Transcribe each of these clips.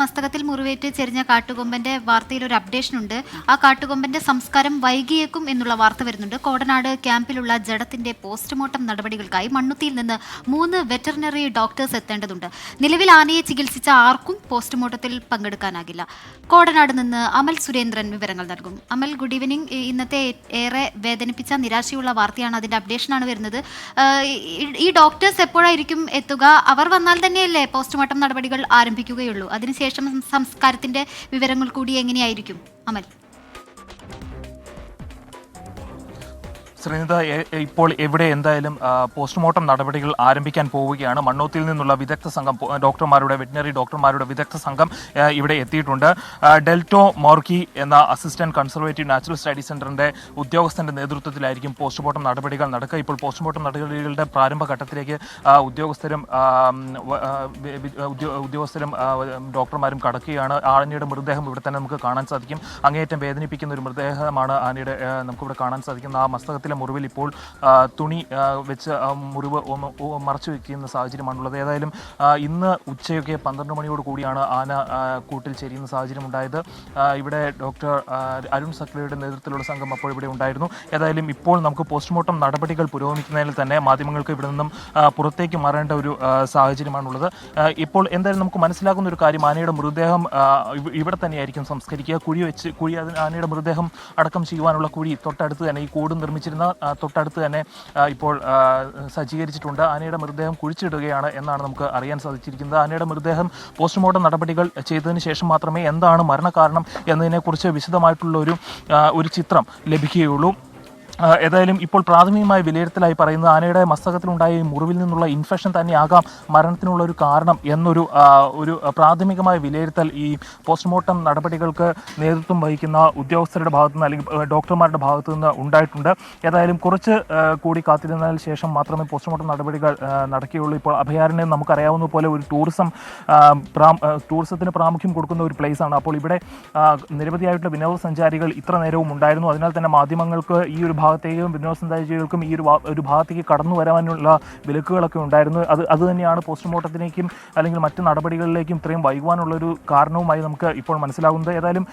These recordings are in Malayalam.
മസ്തകത്തിൽ മുറിവേറ്റ് ചെരിഞ്ഞ കാട്ടുകൊമ്പന്റെ വാർത്തയിൽ ഒരു അപ്ഡേഷൻ ഉണ്ട്. ആ കാട്ടുകൊമ്പന്റെ സംസ്കാരം വൈകിയേക്കും എന്നുള്ള വാർത്ത വരുന്നുണ്ട്. കോടനാട് ക്യാമ്പിലുള്ള ജഡത്തിന്റെ പോസ്റ്റ്മോർട്ടം നടപടികൾക്കായി മണ്ണുത്തിയിൽ നിന്ന് 3 വെറ്ററിനറി ഡോക്ടേഴ്സ് എത്തേണ്ടതുണ്ട്. നിലവിൽ ആനയെ ചികിത്സിച്ച ആർക്കും പോസ്റ്റ്മോർട്ടത്തിൽ പങ്കെടുക്കാനാകില്ല. കോടനാട് നിന്ന് അമൽ സുരേന്ദ്രൻ വിവരങ്ങൾ നൽകും. അമൽ, ഗുഡ് ഈവനിങ്. ഇന്നത്തെ ഏറെ വേദനിപ്പിച്ച നിരാശയുള്ള വാർത്തയാണ്, അതിന്റെ അപ്ഡേഷനാണ് വരുന്നത്. ഈ ഡോക്ടേഴ്സ് എപ്പോഴായിരിക്കും എത്തുക? അവർ വന്നാൽ തന്നെയല്ലേ പോസ്റ്റ്മോർട്ടം നടപടികൾ ആരംഭിക്കുകയുള്ളൂ. അതിനുശേഷം സംസ്കാരത്തിന്റെ വിവരങ്ങൾ കൂടി എങ്ങനെയായിരിക്കും അമൽ? ശ്രീനിത, ഇപ്പോൾ ഇവിടെ എന്തായാലും പോസ്റ്റ്മോർട്ടം നടപടികൾ ആരംഭിക്കാൻ പോവുകയാണ്. മണ്ണൂത്തിയിൽ നിന്നുള്ള വിദഗ്ധ സംഘം, വെറ്റിനറി ഡോക്ടർമാരുടെ വിദഗ്ധ സംഘം ഇവിടെ എത്തിയിട്ടുണ്ട്. ഡെൽറ്റോ മോർക്കി എന്ന അസിസ്റ്റന്റ് കൺസർവേറ്റീവ് നാച്ചുറൽ സ്റ്റഡി സെന്ററിന്റെ ഉദ്യോഗസ്ഥന്റെ നേതൃത്വത്തിലായിരിക്കും പോസ്റ്റ്മോർട്ടം നടപടികൾ നടക്കുക. ഇപ്പോൾ പോസ്റ്റ്മോർട്ടം നടപടികളുടെ പ്രാരംഭഘട്ടത്തിലേക്ക് ഉദ്യോഗസ്ഥരും ഡോക്ടർമാരും കടക്കുകയാണ്. ആനയുടെ മൃതദേഹം ഇവിടെ തന്നെ നമുക്ക് കാണാൻ സാധിക്കും. അങ്ങേയറ്റം വേദനിപ്പിക്കുന്ന ഒരു മൃതദേഹമാണ് ആനയുടെ നമുക്കിവിടെ കാണാൻ സാധിക്കുന്ന. ആ മസ്തകത്തിലെ മുറിവിൽ ഇപ്പോൾ തുണി വെച്ച് മുറിവ് മറച്ചു വയ്ക്കുന്ന സാഹചര്യമാണുള്ളത്. ഏതായാലും ഇന്ന് ഉച്ചയൊക്കെ 12 മണിയോട് കൂടിയാണ് ആന കൂട്ടിൽ ചേരുന്ന സാഹചര്യം ഉണ്ടായത്. ഇവിടെ ഡോക്ടർ അരുൺ സക്രിയയുടെ നേതൃത്വത്തിലുള്ള സംഘം അപ്പോൾ ഇവിടെ ഉണ്ടായിരുന്നു. ഏതായാലും ഇപ്പോൾ നമുക്ക് പോസ്റ്റ്മോർട്ടം നടപടികൾ പുരോഗമിക്കുന്നതിൽ തന്നെ മാധ്യമങ്ങൾക്ക് ഇവിടെ നിന്നും പുറത്തേക്ക് മാറേണ്ട ഒരു സാഹചര്യമാണുള്ളത്. ഇപ്പോൾ എന്തായാലും നമുക്ക് മനസ്സിലാക്കുന്ന ഒരു കാര്യം, ആനയുടെ മൃതദേഹം ഇവിടെ തന്നെയായിരിക്കും സംസ്കരിക്കുക. കുഴി ആനയുടെ മൃതദേഹം അടക്കം ചെയ്യുവാനുള്ള കുഴി തൊട്ടടുത്ത് തന്നെ, ഈ കൂട് നിർമ്മിച്ചിരുന്ന തൊട്ടടുത്ത് തന്നെ ഇപ്പോൾ സജ്ജീകരിച്ചിട്ടുണ്ട്. ആനയുടെ മൃതദേഹം കുഴിച്ചിടുകയാണ് എന്നാണ് നമുക്ക് അറിയാൻ സാധിച്ചിരിക്കുന്നത്. ആനയുടെ മൃതദേഹം പോസ്റ്റ്മോർട്ടം നടപടികൾ ചെയ്തതിന് ശേഷം മാത്രമേ എന്താണ് മരണകാരണം എന്നതിനെക്കുറിച്ച് വിശദമായിട്ടുള്ള ഒരു ചിത്രം ലഭിക്കുകയുള്ളൂ. ഏതായാലും ഇപ്പോൾ പ്രാഥമികമായ വിലയിരുത്തലായി പറയുന്നത് ആനയുടെ മസ്തകത്തിലുണ്ടായ മുറിവിൽ നിന്നുള്ള ഇൻഫെക്ഷൻ തന്നെയാകാം മരണത്തിനുള്ള ഒരു കാരണം എന്നൊരു പ്രാഥമികമായ വിലയിരുത്തൽ ഈ പോസ്റ്റ്മോർട്ടം നടപടികൾക്ക് നേതൃത്വം വഹിക്കുന്ന ഉദ്യോഗസ്ഥരുടെ ഭാഗത്തു നിന്ന് അല്ലെങ്കിൽ ഡോക്ടർമാരുടെ ഭാഗത്തു നിന്ന് ഉണ്ടായിട്ടുണ്ട്. ഏതായാലും കുറച്ച് കൂടി കാത്തിരുന്നതിന് ശേഷം മാത്രമേ പോസ്റ്റ്മോർട്ടം നടപടികൾ നടക്കുകയുള്ളൂ. ഇപ്പോൾ അഭയാരണ്യം നമുക്കറിയാവുന്ന പോലെ ഒരു ടൂറിസത്തിന് പ്രാമുഖ്യം കൊടുക്കുന്ന ഒരു പ്ലേസാണ്. അപ്പോൾ ഇവിടെ നിരവധിയായിട്ടുള്ള വിനോദസഞ്ചാരികൾ ഇത്ര നേരവും ഉണ്ടായിരുന്നു. അതിനാൽ തന്നെ മാധ്യമങ്ങൾക്ക് ഈ ഒരു ഭാഗത്തേക്കും വിനോദസഞ്ചാരികൾക്കും ഈ ഒരു ഭാഗത്തേക്ക് കടന്നു വരാനുള്ള വിലക്കുകളൊക്കെ ഉണ്ടായിരുന്നു. അത് തന്നെയാണ് പോസ്റ്റ്മോർട്ടത്തിലേക്കും അല്ലെങ്കിൽ മറ്റ് നടപടികളിലേക്കും ഇത്രയും വൈകുവാനുള്ള ഒരു കാരണവുമായി നമുക്ക് ഇപ്പോൾ മനസ്സിലാകുന്നത്. ഏതായാലും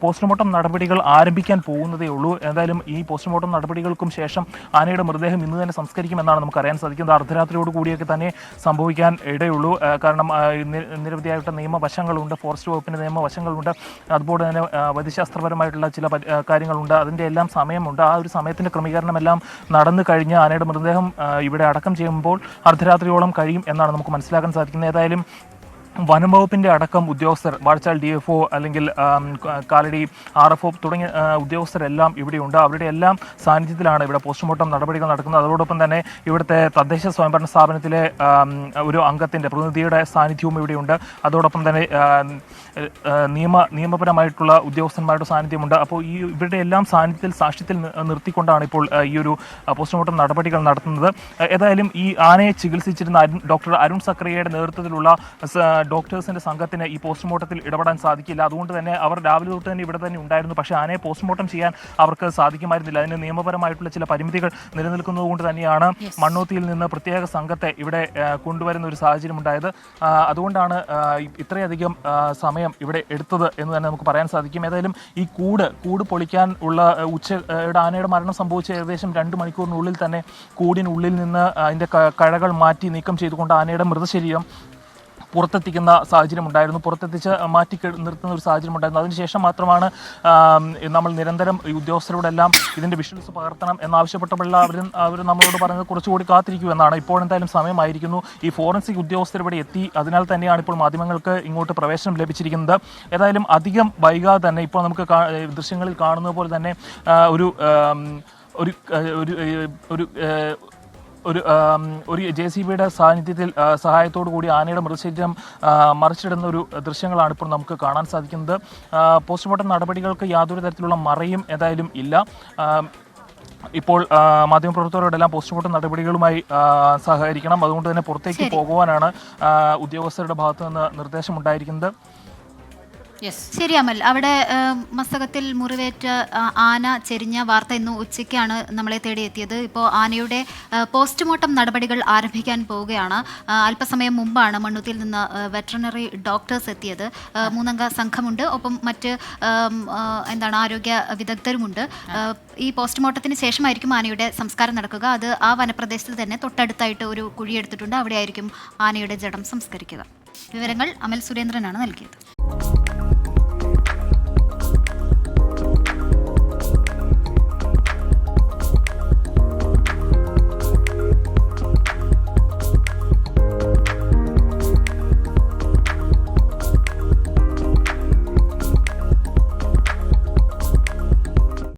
പോസ്റ്റ്മോർട്ടം നടപടികൾ ആരംഭിക്കാൻ പോകുന്നതേ ഉള്ളൂ. ഏതായാലും ഈ പോസ്റ്റ്മോർട്ടം നടപടികൾക്കും ശേഷം ആനയുടെ മൃതദേഹം ഇന്ന് തന്നെ സംസ്കരിക്കുമെന്നാണ് നമുക്ക് അറിയാൻ സാധിക്കുന്നത്. അർദ്ധരാത്രിയോട് കൂടിയൊക്കെ തന്നെ സംഭവിക്കാൻ ഇടയുള്ളൂ. കാരണം നിരവധിയായിട്ട് നിയമവശങ്ങളുണ്ട്, ഫോറസ്റ്റ് വകുപ്പിൻ്റെ നിയമവശങ്ങളുണ്ട്, അതുപോലെ തന്നെ വൈദ്യശാസ്ത്രപരമായിട്ടുള്ള ചില കാര്യങ്ങളുണ്ട്. അതിൻ്റെ എല്ലാം സമയമുണ്ട്. ആ ഒരു സമയത്തിൻ്റെ ക്രമീകരണമെല്ലാം നടന്നു കഴിഞ്ഞ് ആനയുടെ മൃതദേഹം ഇവിടെ അടക്കം ചെയ്യുമ്പോൾ അർദ്ധരാത്രിയോളം കഴിയും എന്നാണ് നമുക്ക് മനസ്സിലാക്കാൻ സാധിക്കുന്നത്. ഏതായാലും വനം വകുപ്പിൻ്റെ അടക്കം ഉദ്യോഗസ്ഥർ, വാഴച്ചാൽ DFO അല്ലെങ്കിൽ കാലടി RFO തുടങ്ങിയ ഉദ്യോഗസ്ഥരെല്ലാം ഇവിടെയുണ്ട്. അവരുടെ എല്ലാം സാന്നിധ്യത്തിലാണ് ഇവിടെ പോസ്റ്റ്മോർട്ടം നടപടികൾ നടക്കുന്നത്. അതോടൊപ്പം തന്നെ ഇവിടുത്തെ തദ്ദേശ സ്വയംഭരണ സ്ഥാപനത്തിലെ ഒരു അംഗത്തിൻ്റെ പ്രതിനിധിയുടെ സാന്നിധ്യവും ഇവിടെയുണ്ട്. അതോടൊപ്പം തന്നെ നിയമപരമായിട്ടുള്ള ഉദ്യോഗസ്ഥന്മാരുടെ സാന്നിധ്യമുണ്ട്. അപ്പോൾ ഇവരുടെ എല്ലാം സാക്ഷ്യത്തിൽ നിർത്തിക്കൊണ്ടാണ് ഇപ്പോൾ ഈ ഒരു പോസ്റ്റ്മോർട്ടം നടപടികൾ നടത്തുന്നത്. ഏതായാലും ഈ ആനയെ ചികിത്സിച്ചിരുന്ന ഡോക്ടർ അരുൺ സക്രിയയുടെ നേതൃത്വത്തിലുള്ള ഡോക്ടേഴ്സിന്റെ സംഘത്തിന് ഈ പോസ്റ്റ്മോർട്ടത്തിൽ ഇടപെടാൻ സാധിക്കില്ല. അതുകൊണ്ട് തന്നെ അവർ രാവിലെ തൊട്ട് തന്നെ ഇവിടെ തന്നെ ഉണ്ടായിരുന്നു. പക്ഷേ ആനയെ പോസ്റ്റ്മോർട്ടം ചെയ്യാൻ അവർക്ക് സാധിക്കുമായിരുന്നില്ല. അതിന് നിയമപരമായിട്ടുള്ള ചില പരിമിതികൾ നിലനിൽക്കുന്നത് കൊണ്ട് തന്നെയാണ് മണ്ണൂത്തിയിൽ നിന്ന് പ്രത്യേക സംഘത്തെ ഇവിടെ കൊണ്ടുവരുന്ന ഒരു സാഹചര്യം ഉണ്ടായത്. അതുകൊണ്ടാണ് ഇത്രയധികം സമയം ഇവിടെ എടുത്തത് എന്ന് തന്നെ നമുക്ക് പറയാൻ സാധിക്കും. ഏതായാലും ഈ കൂട് പൊളിക്കാൻ ഉള്ള ആനയുടെ മരണം സംഭവിച്ച ഏകദേശം 2 മണിക്കൂറിനുള്ളിൽ തന്നെ കൂടിനുള്ളിൽ നിന്ന് അതിൻ്റെ കഴകൾ മാറ്റി നീക്കം ചെയ്തുകൊണ്ട് ആനയുടെ മൃതശരീരം പുറത്തെത്തിക്കുന്ന സാഹചര്യം ഉണ്ടായിരുന്നു. പുറത്തെത്തിച്ച് മാറ്റി നിർത്തുന്ന ഒരു സാഹചര്യം ഉണ്ടായിരുന്നു. അതിനുശേഷം മാത്രമാണ് നമ്മൾ നിരന്തരം ഈ ഉദ്യോഗസ്ഥരോടെല്ലാം ഇതിൻ്റെ വിഷ്വൽസ് പകർത്തണം എന്നാവശ്യപ്പെട്ടപ്പോൾ അവർ നമ്മളോട് പറഞ്ഞത് കുറച്ചുകൂടി കാത്തിരിക്കൂ എന്നാണ്. ഇപ്പോൾ എന്തായാലും സമയമായിരിക്കുന്നു. ഈ ഫോറൻസിക് ഉദ്യോഗസ്ഥർ ഇവിടെ എത്തി. അതിനാൽ തന്നെയാണ് ഇപ്പോൾ മാധ്യമങ്ങൾക്ക് ഇങ്ങോട്ട് പ്രവേശനം ലഭിച്ചിരിക്കുന്നത്. ഏതായാലും അധികം വൈകാതെ തന്നെ ഇപ്പോൾ നമുക്ക് ദൃശ്യങ്ങളിൽ കാണുന്നത് പോലെ തന്നെ ഒരു JCBയുടെ സാന്നിധ്യത്തിൽ സഹായത്തോടു കൂടി ആനയുടെ മൃതശരീരം മറിച്ചിടുന്ന ഒരു ദൃശ്യങ്ങളാണ് ഇപ്പോൾ നമുക്ക് കാണാൻ സാധിക്കുന്നത്. പോസ്റ്റ്മോർട്ടം നടപടികൾക്ക് യാതൊരു തരത്തിലുള്ള മറയും ഏതായാലും ഇല്ല. ഇപ്പോൾ മാധ്യമപ്രവർത്തകരോടെല്ലാം പോസ്റ്റ്മോർട്ടം നടപടികളുമായി സഹകരിക്കണം. അതുകൊണ്ട് തന്നെ പുറത്തേക്ക് പോകുവാനാണ് ഉദ്യോഗസ്ഥരുടെ ഭാഗത്തു നിന്ന് നിർദ്ദേശമുണ്ടായിരിക്കുന്നത്. ശരി അമൽ, അവിടെ മസ്തകത്തിൽ മുറിവേറ്റ ആന ചെരിഞ്ഞ വാർത്ത ഇന്ന് ഉച്ചയ്ക്കാണ് നമ്മളെ തേടിയെത്തിയത്. ഇപ്പോൾ ആനയുടെ പോസ്റ്റ്മോർട്ടം നടപടികൾ ആരംഭിക്കാൻ പോവുകയാണ്. അല്പസമയം മുമ്പാണ് മണ്ണുത്തിയിൽ നിന്ന് വെറ്ററിനറി ഡോക്ടേഴ്സ് എത്തിയത്. 3 അംഗ സംഘമുണ്ട്, ഒപ്പം മറ്റ് ആരോഗ്യ വിദഗ്ധരുമുണ്ട്. ഈ പോസ്റ്റ്മോർട്ടത്തിന് ശേഷമായിരിക്കും ആനയുടെ സംസ്കാരം നടക്കുക. അത് ആ വനപ്രദേശത്ത് തന്നെ തൊട്ടടുത്തായിട്ട് ഒരു കുഴിയെടുത്തിട്ടുണ്ട്. അവിടെയായിരിക്കും ആനയുടെ ജഡം സംസ്കരിക്കുക. വിവരങ്ങൾ അമൽ സുരേന്ദ്രനാണ് നൽകിയത്.